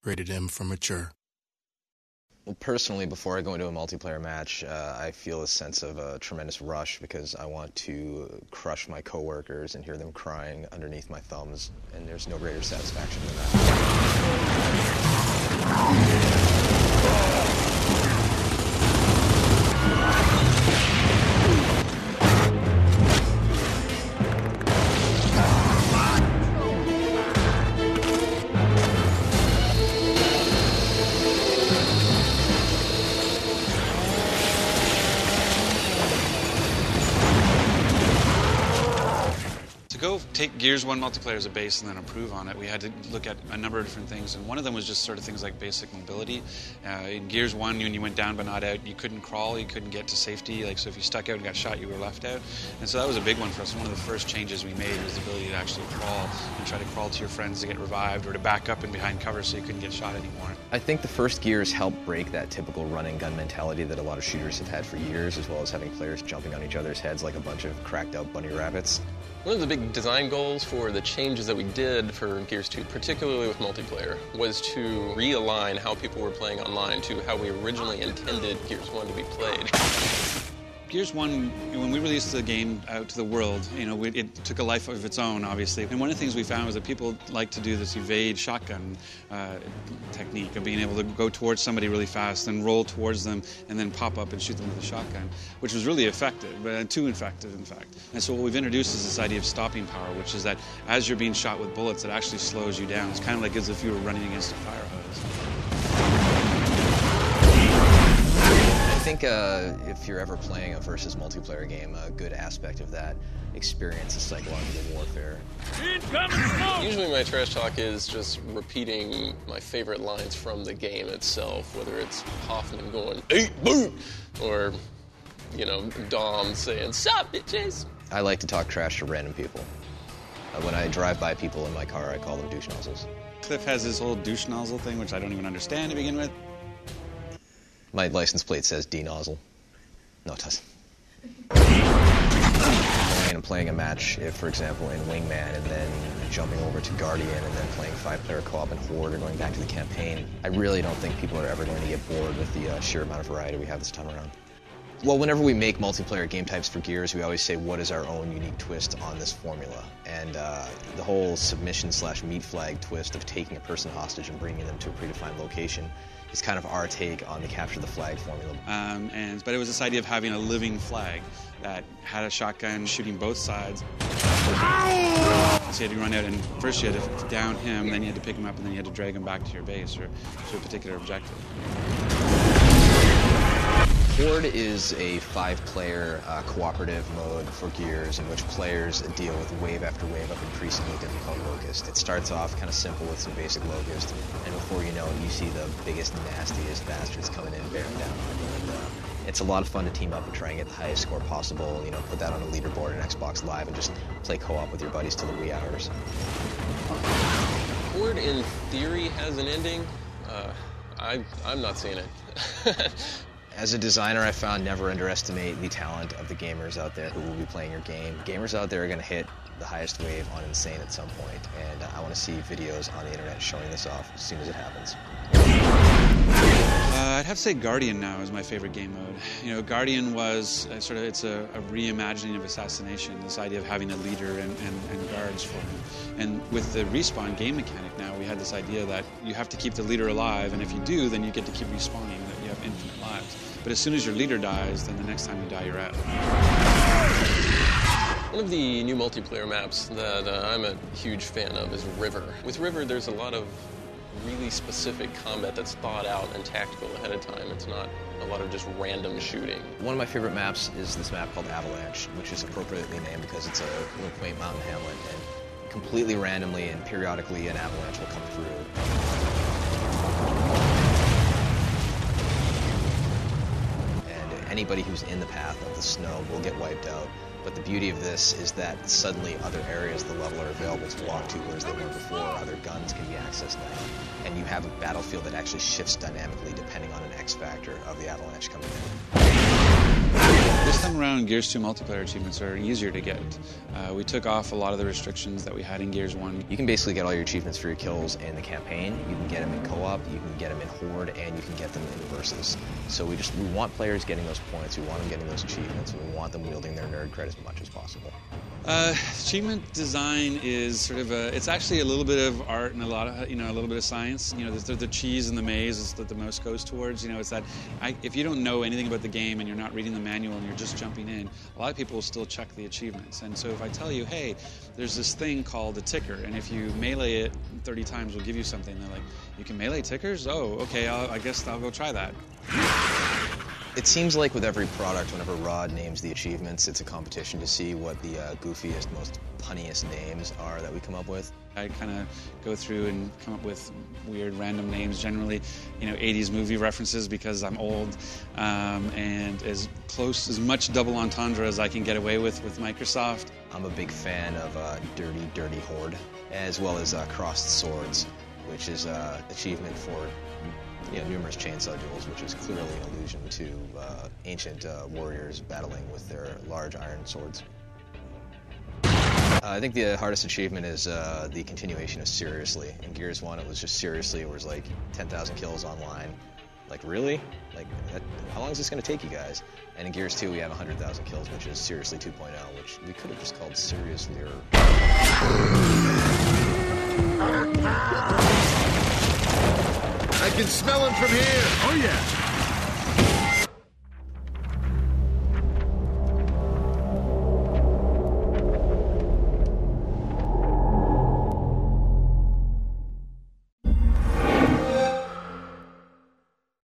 rated M for mature. Well, personally, before I go into a multiplayer match, I feel a sense of a tremendous rush because I want to crush my coworkers and hear them crying underneath my thumbs, and there's no greater satisfaction than that. To go take Gears 1 multiplayer as a base and then improve on it, we had to look at a number of different things, and one of them was just sort of things like basic mobility. In Gears 1, when you went down but not out, you couldn't crawl, you couldn't get to safety, like so if you stuck out and got shot, you were left out. And so that was a big one for us. One of the first changes we made was the ability to actually crawl and try to crawl to your friends to get revived or to back up and behind cover so you couldn't get shot anymore. I think the first Gears helped break that typical run-and-gun mentality that a lot of shooters have had for years, as well as having players jumping on each other's heads like a bunch of cracked-out bunny rabbits. One of the big design goals for the changes that we did for Gears 2, particularly with multiplayer, was to realign how people were playing online to how we originally intended Gears 1 to be played. Gears 1, when we released the game out to the world, it took a life of its own, obviously. And one of the things we found was that people like to do this evade shotgun technique of being able to go towards somebody really fast and roll towards them and then pop up and shoot them with a shotgun, which was really effective, too effective, in fact. And so what we've introduced is this idea of stopping power, which is that as you're being shot with bullets, it actually slows you down. It's kind of like as if you were running against a fire hose. I think if you're ever playing a versus multiplayer game, a good aspect of that experience is psychological warfare. Usually my trash talk is just repeating my favorite lines from the game itself, whether it's Hoffman going, "Hey, boom!" or, Dom saying, "Sup, bitches!" I like to talk trash to random people. When I drive by people in my car, I call them douche nozzles. Cliff has this whole douche nozzle thing, which I don't even understand to begin with. My license plate says D-nozzle. No, it doesn't. I'm playing a match, for example, in Wingman, and then jumping over to Guardian, and then playing 5-player co-op in Horde, or going back to the campaign. I really don't think people are ever going to get bored with the sheer amount of variety we have this time around. Well, whenever we make multiplayer game types for Gears, we always say, what is our own unique twist on this formula? And the whole submission/meat flag twist of taking a person hostage and bringing them to a predefined location is kind of our take on the capture the flag formula. But it was this idea of having a living flag that had a shotgun shooting both sides. So you had to run out, and first you had to down him, then you had to pick him up, and then you had to drag him back to your base or to a particular objective. Horde is a 5-player cooperative mode for Gears in which players deal with wave after wave of increasingly difficult Locust. It starts off kind of simple with some basic Locust, and before you know it, you see the biggest, nastiest bastards coming in bearing down on you. And it's a lot of fun to team up and try and get the highest score possible, put that on a leaderboard in Xbox Live and just play co-op with your buddies till the wee hours. Horde, in theory, has an ending. I'm not seeing it. As a designer, I found never underestimate the talent of the gamers out there who will be playing your game. Gamers out there are going to hit the highest wave on Insane at some point, and I want to see videos on the internet showing this off as soon as it happens. I'd have to say Guardian now is my favorite game mode. Guardian was it's a reimagining of Assassination, this idea of having a leader and guards for him. And with the respawn game mechanic now, we had this idea that you have to keep the leader alive, and if you do, then you get to keep respawning, that you have infinite lives. But as soon as your leader dies, then the next time you die, you're out. One of the new multiplayer maps that I'm a huge fan of is River. With River, there's a lot of really specific combat that's thought out and tactical ahead of time. It's not a lot of just random shooting. One of my favorite maps is this map called Avalanche, which is appropriately named because it's a little quaint mountain hamlet, and completely randomly and periodically an avalanche will come through. And anybody who's in the path of the snow will get wiped out. But the beauty of this is that suddenly other areas of the level are available to walk to, whereas they weren't before. Other guns can be accessed now. And you have a battlefield that actually shifts dynamically depending on an X factor of the avalanche coming in. This time around, Gears 2 multiplayer achievements are easier to get. We took off a lot of the restrictions that we had in Gears 1. You can basically get all your achievements for your kills in the campaign. You can get them in co-op, you can get them in Horde, and you can get them in Versus. So we want players getting those points, we want them getting those achievements, and we want them wielding their nerd cred as much as possible. Achievement design is sort of it's actually a little bit of art and a lot of, a little bit of science. The cheese and the maze is that the most goes towards. It's that if you don't know anything about the game and you're not reading the manual and you're just jumping in, a lot of people will still check the achievements. And so if I tell you, hey, there's this thing called a ticker, and if you melee it 30 times, we'll give you something. They're like, you can melee tickers? Oh, okay, I guess I'll go try that. It seems like with every product, whenever Rod names the achievements, it's a competition to see what the goofiest, most punniest names are that we come up with. I kind of go through and come up with weird random names, generally, 80s movie references because I'm old, and as much double entendre as I can get away with Microsoft. I'm a big fan of Dirty, Dirty Horde, as well as Crossed Swords, which is an achievement for numerous chainsaw duels, which is clearly an allusion to ancient warriors battling with their large iron swords. I think the hardest achievement is the continuation of Seriously. In Gears 1, it was just Seriously. It was like 10,000 kills online. Like, really? Like, how long is this going to take you guys? And in Gears 2, we have 100,000 kills, which is Seriously 2.0, which we could have just called Seriously. I can smell him from here. Oh, yeah.